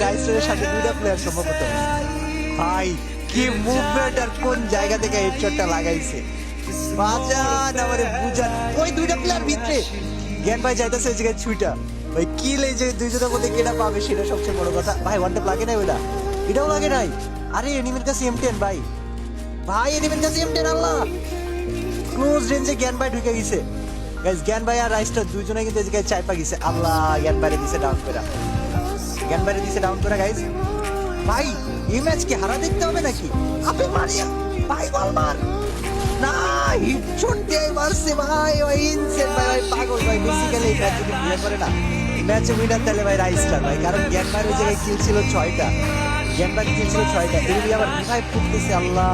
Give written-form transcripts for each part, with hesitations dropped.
রাইস্টারের সাথে দুইটা প্লেয়ার সম্ভবত। ভাই কি মুভমেন্ট আর কোন জায়গা থেকে হেডশটটা লাগাইছে, বাজান আমারে বুঝান। ওই দুইটা প্লেয়ার ভিতরে জ্ঞান ভাই যাইতেছে এই জায়গায় ছুইটা। ভাই কি এই যে দুইজনের মধ্যে কেটা পাবে সেটা সবচেয়ে বড় কথা। ভাই ওয়ান ট্যাপ লাগে নাই ওটা, এটাও লাগে নাই। আরে এনিমির কাছে M10 ভাই, ভাই এনিমির কাছে M10। আল্লাহ ক্লোজ রেঞ্জে জ্ঞান ভাই ঢুকে গেছে গাইস। জ্ঞান ভাই আর রাইস্টার দুইজনে কিন্তু এই জায়গায় চাইপা গেছে। আল্লাহ জ্ঞান বাইরে দিছে ডাউন করে, জ্ঞান বাইরে দিছে ডাউন করে গাইস। ভাই এই ম্যাচ কি হারা দেখতে হবে নাকি? আপনি মারিয়া ভাই বল মার না, হিটশট দিয়ে মারছে ভাই। ওই ইনসেন ভাই, ওই পাগল ভাই। বেসিক্যালি এই ম্যাচ যদি বিয়ে করে না, এই ম্যাচে উইনার তাহলে ভাই রাইস্টার ভাই। কারণ জ্ঞান ভাইয়ের জায়গায় কিল ছিল 6টা, জ্ঞান ভাইয়ের কিল ছিল 6টা। এদিকে আবার রিভাইভ করতেছে। আল্লাহ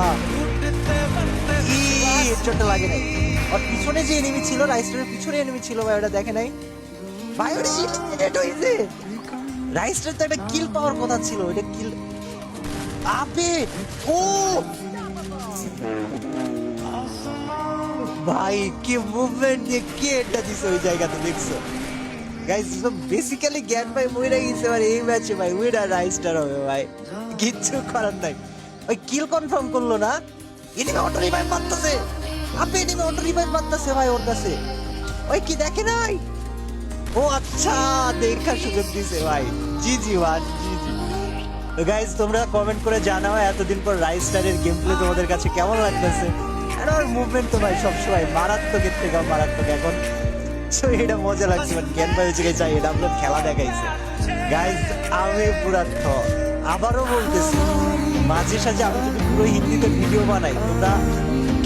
কি হিটশটটা লাগে নাই। আর পিছনে যে এনিমি ছিল, রাইস্টারের পিছনে এনিমি ছিল ভাই, ওটা দেখে নাই ভাই। ওটা ইলিমিনেট হইছে। রাইস্টার তো একটা কিল পাওয়ার কথা ছিল, ওটা কিল আপে। ও ভাই কি মুভমেন্ট দিয়ে কে এটা দিছে ওই জায়গাতে, দেখছো গাইস? তো বেসিক্যালি জ্ঞান ভাই মইরা গেছে ভাই এই ম্যাচে ভাই। উইনার রাইস্টার হবে ভাই, কিচ্ছু করার নাই। ওই কিল কনফার্ম করলো না, এনিমি অটো রিভাইভ মারতেছে। আপে এনিমি অটো রিভাইভ মারতেছে ভাই ওর কাছে। ওই কি দেখে নাই? ও আচ্ছা দেখা সুযোগ দিছে ভাই। জি জি ওয়ান জি জি। তো গাইস তোমরা কমেন্ট করে জানাও এতদিন পর রাইস্টারের গেম প্লে তোমাদের কাছে কেমন লাগতেছে। আর ওর মুভমেন্ট তো ভাই সবসময় মারাত্মকের থেকে মারাত্মক এখন। সো এটা মজা লাগছে। বাট জ্ঞান ভাই হচ্ছে চাই এটা আমরা খেলা দেখাইছে গাইস। আমি পুরা আবারও বলতেছি, মাঝে সাঝে আমি যদি পুরো হিন্দিতে ভিডিও বানাই, তোমরা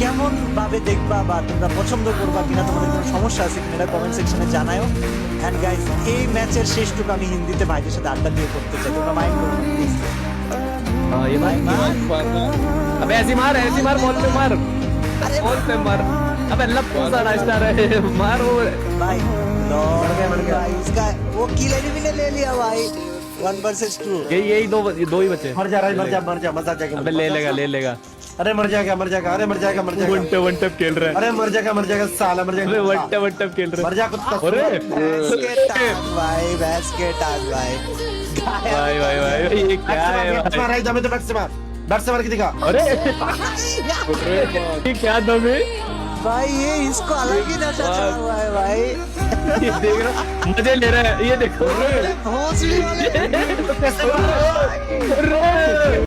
কেমন ভাবে দেখবা বা তোমরা পছন্দ করবা কিনা, তোমাদের কোনো সমস্যা আছে কিনা কমেন্ট সেকশনে জানাও। এন্ড গাইস এই ম্যাচের শেষটুকু আমি হিন্দিতে ভাইদের সাথে আড্ডা দিয়ে করতে চাই, তোমরা মাইন্ড করো না প্লিজ। हाँ ये भाई अबे ऐसी मार बॉल पे मार, बॉल पे मार। अबे लप्पू सा राइस्टार है, मार वो भाई लॉर्ड भाई इसका वो किल एनिमी ने ले लिया भाई। 1 वर्सेस 2। यही दो ही बचे। मर जा मजा जाएगा। अबे ले लेगा। अरे मर जाएगा अरे मर जाएगा वन टैप खेल रहा है। अरे मर जाएगा साला मर अबे जाएगा। वन टैप खेल रहा मर है। जा कुत्ता। अरे बास्केट भाई भाई ये क्या है भाई? मार आई जामे तो बैट से मार के दिखा। अरे ये क्या दम है भाई, ये इसको अलग ही नशा चढ़ा हुआ है भाई। ये देख रहा, मजे ले रहा है ये देखो। भोसड़ी वाले अरे